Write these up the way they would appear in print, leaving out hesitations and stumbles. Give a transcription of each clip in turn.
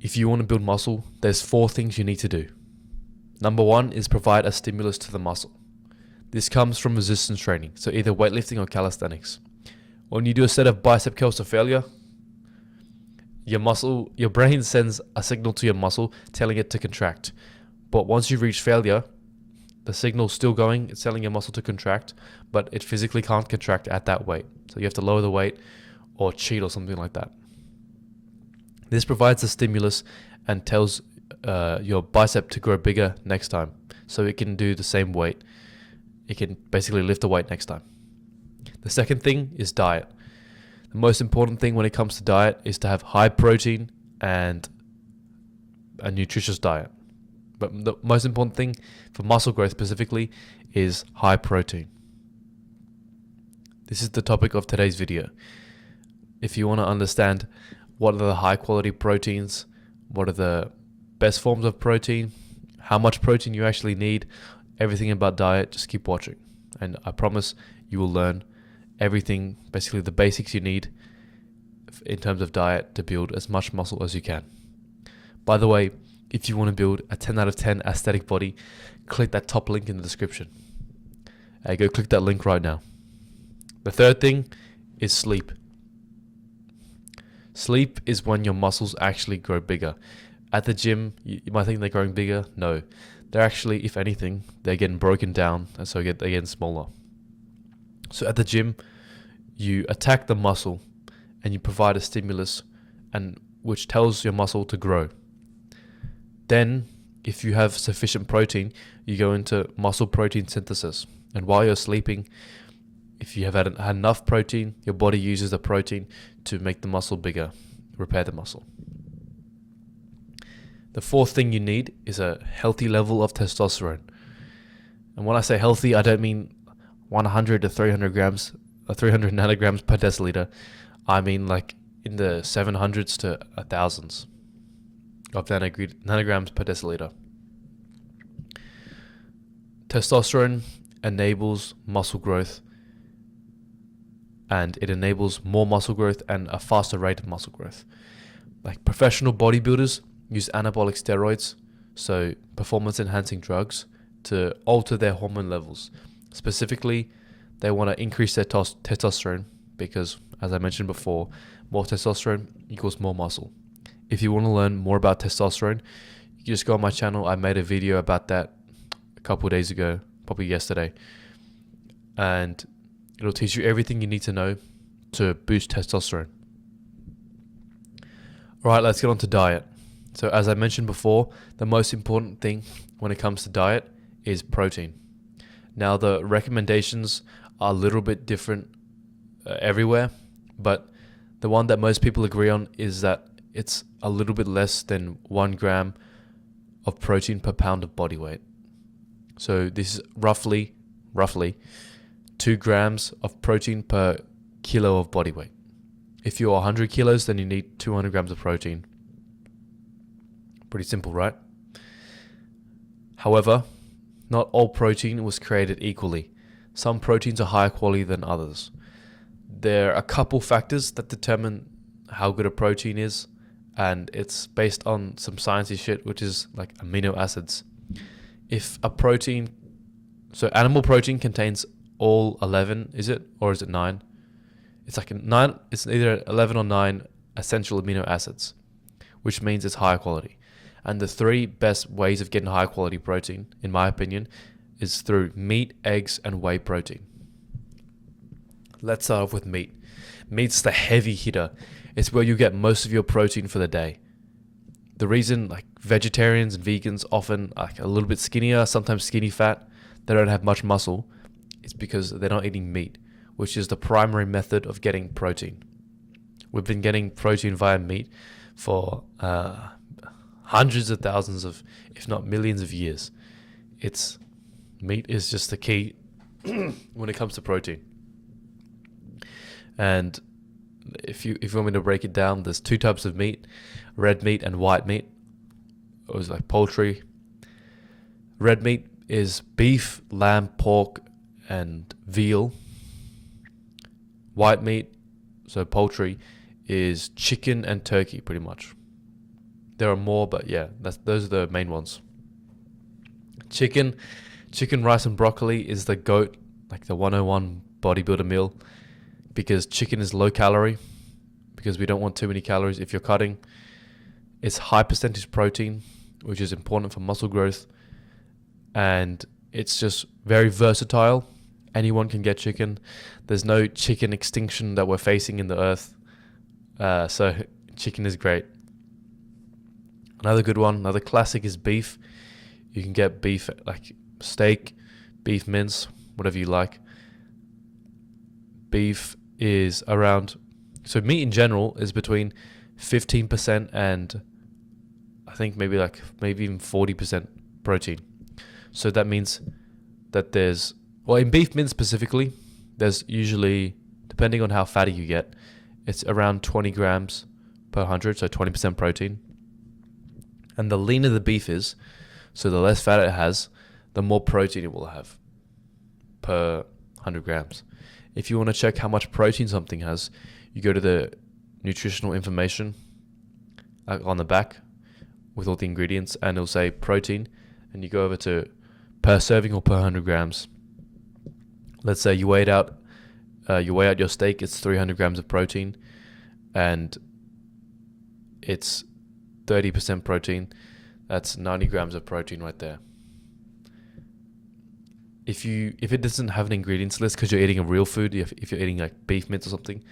if you want to build muscle, there's 4 things you need to do. Number 1 is provide a stimulus to the muscle. This comes from resistance training, so either weightlifting or calisthenics. When you do a set of bicep curls to failure, your brain sends a signal to your muscle telling it to contract. But once you reach failure, the signal's still going, it's telling your muscle to contract, but it physically can't contract at that weight. So you have to lower the weight or cheat or something like that. This provides a stimulus and tells your bicep to grow bigger next time, so it can do the same weight. It can basically lift the weight next time. The second thing is diet. The most important thing when it comes to diet is to have high protein and a nutritious diet. But the most important thing for muscle growth specifically is high protein. This is the topic of today's video. If you want to understand what are the high quality proteins, what are the best forms of protein, how much protein you actually need, everything about diet, just keep watching. And I promise you will learn everything, basically the basics you need in terms of diet to build as much muscle as you can. By the way, if you want to build a 10 out of 10 aesthetic body, click that top link in the description. Go click that link right now. The third thing is sleep. Sleep is when your muscles actually grow bigger. At the gym, you might think they're growing bigger. No, they're actually, if anything, they're getting broken down, and so they're getting smaller. So at the gym, you attack the muscle and you provide a stimulus, and which tells your muscle to grow. Then, if you have sufficient protein, you go into muscle protein synthesis. And while you're sleeping, if you have had enough protein, your body uses the protein to make the muscle bigger, repair the muscle. The fourth thing you need is a healthy level of testosterone. And when I say healthy, I don't mean 100 to 300 grams or 300 nanograms per deciliter. I mean like in the 700s to 1000s of nanograms per deciliter. Testosterone enables muscle growth, and it enables more muscle growth and a faster rate of muscle growth. Like professional bodybuilders use anabolic steroids, so performance enhancing drugs, to alter their hormone levels. Specifically, they want to increase their testosterone because, as I mentioned before, more testosterone equals more muscle. If you want to learn more about testosterone, you can just go on my channel. I made a video about that a couple of days ago, probably yesterday. And it'll teach you everything you need to know to boost testosterone. Alright, let's get on to diet. So as I mentioned before, the most important thing when it comes to diet is protein. Now the recommendations are a little bit different everywhere, but the one that most people agree on is that it's a little bit less than 1 gram of protein per pound of body weight. So this is roughly 2 grams of protein per kilo of body weight. If you're 100 kilos, then you need 200 grams of protein. Pretty simple, right? However, not all protein was created equally. Some proteins are higher quality than others. There are a couple factors that determine how good a protein is, and it's based on some sciencey shit, which is like amino acids. If a protein, so animal protein contains all 11, is it? Or is it 9? It's like 9, it's either 11 or 9 essential amino acids, which means it's higher quality. And the 3 best ways of getting high quality protein, in my opinion, is through meat, eggs, and whey protein. Let's start off with meat. Meat's the heavy hitter. It's where you get most of your protein for the day. The reason like vegetarians and vegans often like a little bit skinnier, sometimes skinny fat, they don't have much muscle, it's because they're not eating meat, which is the primary method of getting protein. We've been getting protein via meat for hundreds of thousands of, if not millions of years. Meat is just the key when it comes to protein. And if you want me to break it down, there's 2 types of meat, red meat and white meat. It was like poultry. Red meat is beef, lamb, pork, and veal. White meat, so poultry, is chicken and turkey pretty much. There are more, but yeah, those are the main ones. Chicken, rice, and broccoli is the GOAT, like the 101 bodybuilder meal, because chicken is low calorie, because we don't want too many calories if you're cutting. It's high percentage protein, which is important for muscle growth, and it's just very versatile. Anyone can get chicken. There's no chicken extinction that we're facing in the earth. So chicken is great. Another good one, another classic is beef. You can get beef like steak, beef mince, whatever you like. Beef is around, so meat in general is between 15% and I think maybe even 40% protein. So that means that in beef mince specifically, there's usually, depending on how fatty you get, it's around 20 grams per 100, so 20% protein. And the leaner the beef is, so the less fat it has, the more protein it will have per 100 grams. If you want to check how much protein something has, you go to the nutritional information on the back with all the ingredients, and it'll say protein, and you go over to per serving or per 100 grams. Let's say you weigh out your steak, it's 300 grams of protein, and it's 30% protein. That's 90 grams of protein right there. If it doesn't have an ingredients list, because you're eating a real food, if you're eating like beef mince or something,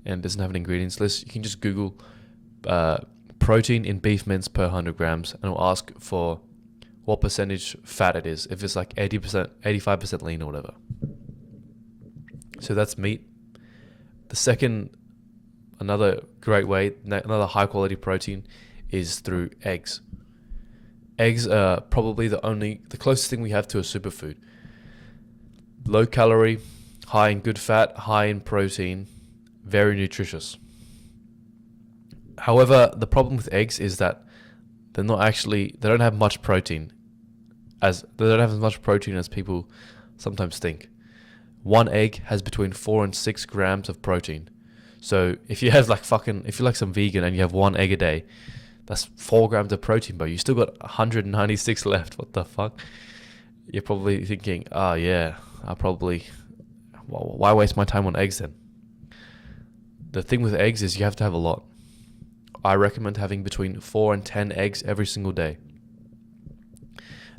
and it doesn't have an ingredients list, you can just Google protein in beef mince per 100 grams, and it'll ask for what percentage fat it is. If it's like 80%, 85% lean or whatever. So that's meat. Another great way, another high quality protein is through eggs. Eggs are probably the closest thing we have to a superfood. Low calorie, high in good fat, high in protein, very nutritious. However, the problem with eggs is that they don't have much protein. They don't have as much protein as people sometimes think. One egg has between 4 and 6 grams of protein. So if you're like some vegan and you have one egg a day, that's 4 grams of protein, but you still got 196 left. What the fuck? You're probably thinking, yeah, why waste my time on eggs then? The thing with eggs is you have to have a lot. I recommend having between 4 and 10 eggs every single day.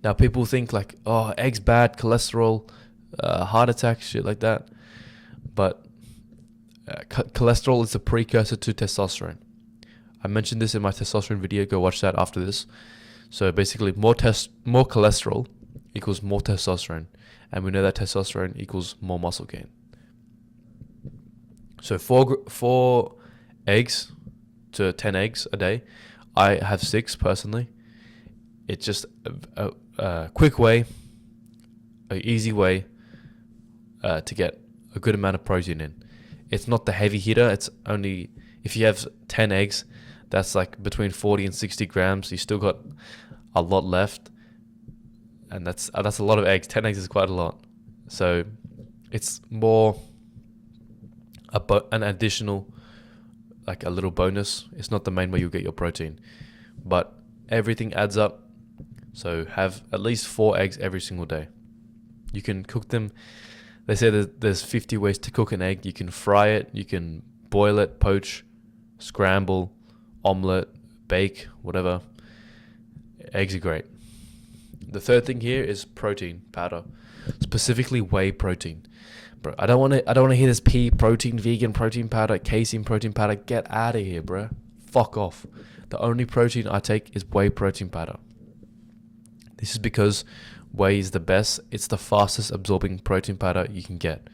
Now people think like, eggs bad, cholesterol, heart attack, shit like that. But cholesterol is a precursor to testosterone. I mentioned this in my testosterone video. Go watch that after this. So basically, more cholesterol equals more testosterone, and we know that testosterone equals more muscle gain. So 4 eggs to 10 eggs a day. I have 6 personally. It's just a quick way, an easy way to get a good amount of protein in. It's not the heavy hitter. It's only, if you have 10 eggs, that's like between 40 and 60 grams. You still got a lot left, and that's a lot of eggs. 10 eggs is quite a lot. So it's more an additional, like a little bonus. It's not the main way you get your protein, but everything adds up. So have at least 4 eggs every single day. You can cook them. They say that there's 50 ways to cook an egg. You can fry it, you can boil it, poach, scramble, omelette, bake, whatever. Eggs are great. The third thing here is protein powder, specifically whey protein. Bro, I don't want to hear this pea protein, vegan protein powder, casein protein powder. Get out of here, bro. Fuck off. The only protein I take is whey protein powder. This is because whey is the best. It's the fastest absorbing protein powder you can get.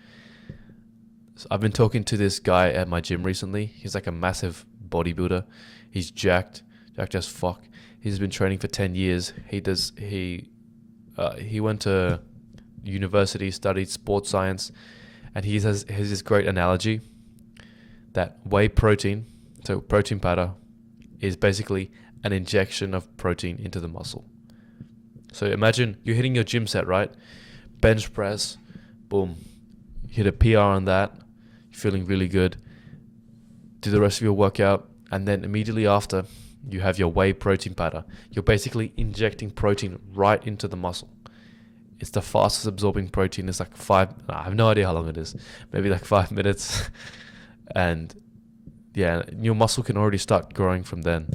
So I've been talking to this guy at my gym recently. He's like a massive bodybuilder. He's jacked as fuck. He's been training for 10 years. He went to university, studied sports science, and he has this great analogy that whey protein, so protein powder, is basically an injection of protein into the muscle. So imagine you're hitting your gym set, right? Bench press, boom. You hit a PR on that. You're feeling really good. Do the rest of your workout. And then immediately after, you have your whey protein powder. You're basically injecting protein right into the muscle. It's the fastest absorbing protein. It's like I have no idea how long it is. Maybe like 5 minutes. And yeah, your muscle can already start growing from then.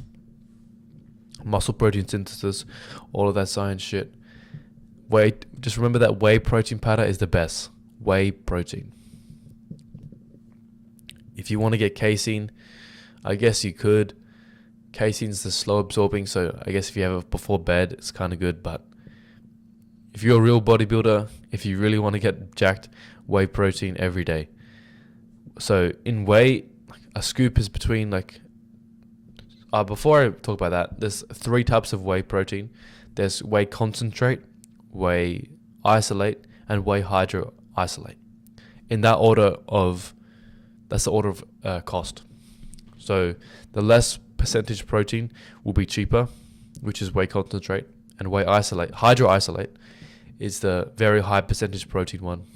Muscle protein synthesis, all of that science shit. Just remember that whey protein powder is the best. Whey protein. If you want to get casein, I guess you could. Casein's the slow absorbing, so I guess if you have it before bed, it's kind of good. But if you're a real bodybuilder, if you really want to get jacked, whey protein every day. So in whey, a scoop is between before I talk about that, there's 3 types of whey protein. There's whey concentrate, whey isolate, and whey hydro isolate. In that that's the order of cost. So the less percentage protein will be cheaper, which is whey concentrate, and whey isolate. Hydro isolate is the very high percentage protein one,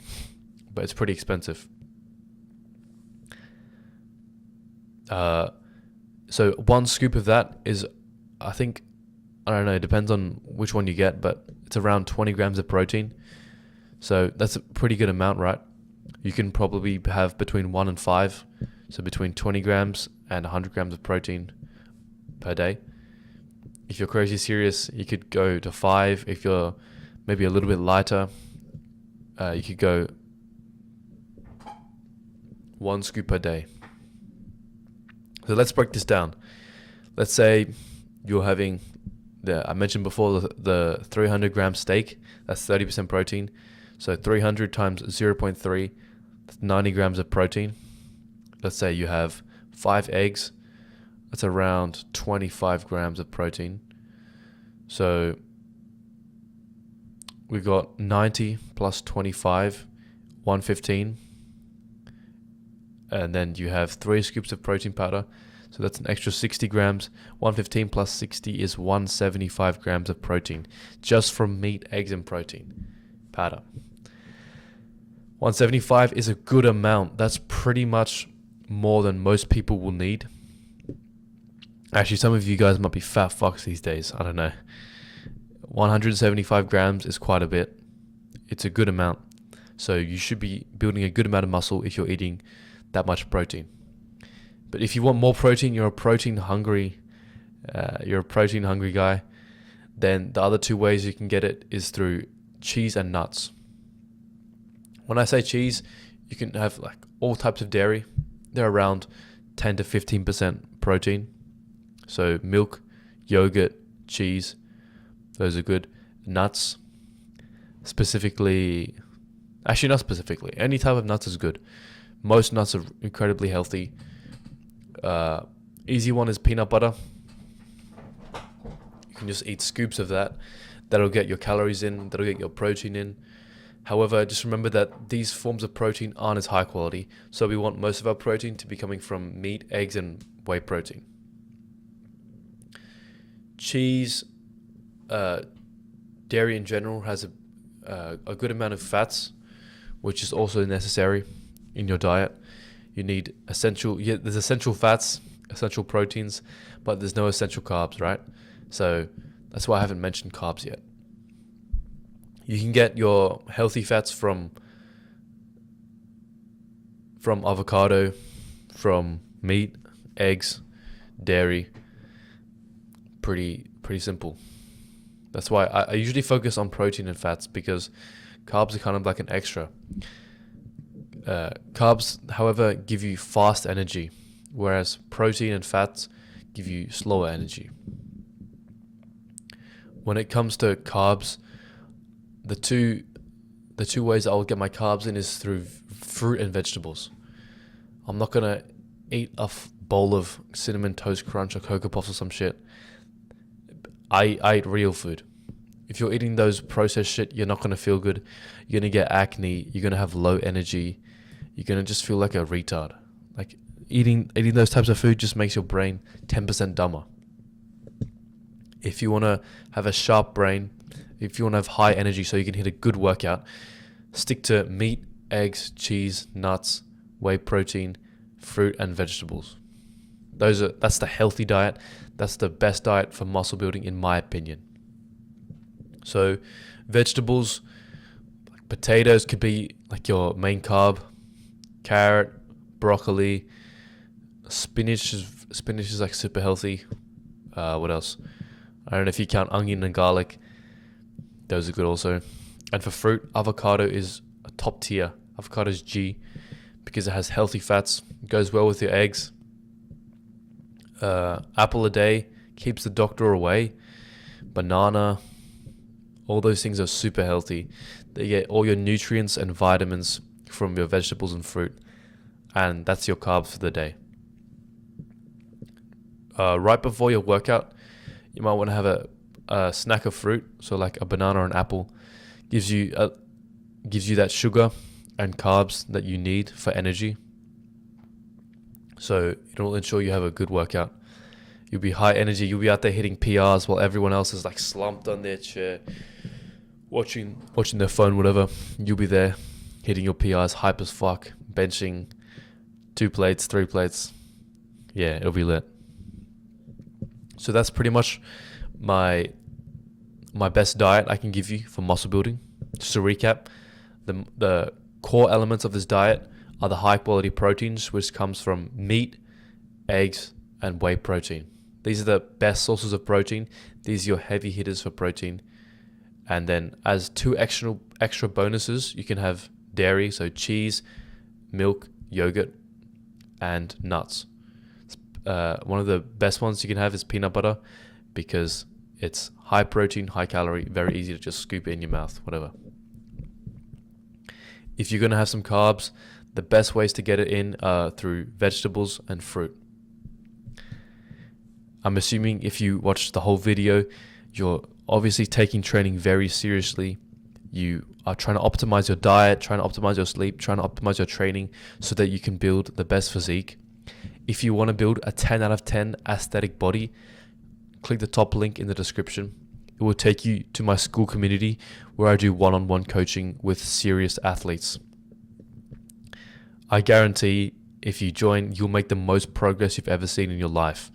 but it's pretty expensive. So 1 scoop of that is, I don't know, it depends on which one you get, but it's around 20 grams of protein. So that's a pretty good amount, right? You can probably have between 1 and 5, so between 20 grams and 100 grams of protein per day. If you're crazy serious, you could go to 5. If you're maybe a little bit lighter, you could go 1 scoop per day. So let's break this down. Let's say you're having I mentioned before the 300 gram steak. That's 30% protein. So 300 times 0.3, that's 90 grams of protein. Let's say you have 5 eggs. That's around 25 grams of protein. So we've got 90 plus 25, 115. And then you have 3 scoops of protein powder. So that's an extra 60 grams. 115 plus 60 is 175 grams of protein, just from meat, eggs, and protein powder. 175 is a good amount. That's pretty much more than most people will need. Actually, some of you guys might be fat fucks these days. I don't know. 175 grams is quite a bit. It's a good amount. So you should be building a good amount of muscle if you're eating that much protein. But if you want more protein, you're a protein hungry guy, then the other 2 ways you can get it is through cheese and nuts. When I say cheese, you can have all types of dairy. They're around 10 to 15% protein. So milk, yogurt, cheese, those are good. Nuts, not specifically, any type of nuts is good. Most nuts are incredibly healthy. Easy one is peanut butter. You can just eat scoops of that. That'll get your calories in. That'll get your protein in. However, just remember that these forms of protein aren't as high quality. So we want most of our protein to be coming from meat, eggs, and whey protein. Cheese, dairy in general has a good amount of fats, which is also necessary in your diet. You need there's essential fats, essential proteins, but there's no essential carbs, right? So that's why I haven't mentioned carbs yet. You can get your healthy fats from avocado, from meat, eggs, dairy. Pretty simple. That's why I usually focus on protein and fats, because carbs are kind of like an extra. Carbs, however, give you fast energy, whereas protein and fats give you slower energy. When it comes to carbs, the two ways I'll get my carbs in is through fruit and vegetables. I'm not gonna eat a bowl of Cinnamon Toast Crunch or Cocoa Puffs or some shit. I eat real food. If you're eating those processed shit, you're not gonna feel good. You're gonna get acne. You're gonna have low energy. You're gonna just feel like a retard. Like eating those types of food just makes your brain 10% dumber. If you wanna have a sharp brain, if you wanna have high energy so you can hit a good workout, stick to meat, eggs, cheese, nuts, whey protein, fruit, and vegetables. That's the healthy diet. That's the best diet for muscle building, in my opinion. So, vegetables, like potatoes could be like your main carb. Carrot, broccoli, spinach is like super healthy. What else? I don't know if you count onion and garlic. Those are good also. And for fruit, avocado is a top tier. Avocado is G because it has healthy fats. It goes well with your eggs. Apple a day keeps the doctor away. Banana, all those things are super healthy. They get all your nutrients and vitamins from your vegetables and fruit. And that's your carbs for the day. Right before your workout, you might want to have a snack of fruit. So like a banana or an apple gives you that sugar and carbs that you need for energy. So it'll ensure you have a good workout. You'll be high energy. You'll be out there hitting PRs while everyone else is like slumped on their chair, watching their phone, whatever. You'll be there hitting your PRs, hype as fuck, benching 2 plates, 3 plates. Yeah, it'll be lit. So that's pretty much my best diet I can give you for muscle building. Just to recap, the core elements of this diet are the high quality proteins, which comes from meat, eggs, and whey protein. These are the best sources of protein. These are your heavy hitters for protein. And then as 2 extra bonuses, you can have dairy, so cheese, milk, yogurt, and nuts. One of the best ones you can have is peanut butter because it's high protein, high calorie, very easy to just scoop in your mouth, whatever. If you're going to have some carbs, the best ways to get it in are through vegetables and fruit. I'm assuming if you watched the whole video, you're obviously taking training very seriously. You are trying to optimize your diet, trying to optimize your sleep, trying to optimize your training so that you can build the best physique. If you want to build a 10 out of 10 aesthetic body, click the top link in the description. It will take you to my school community where I do one-on-one coaching with serious athletes. I guarantee if you join, you'll make the most progress you've ever seen in your life.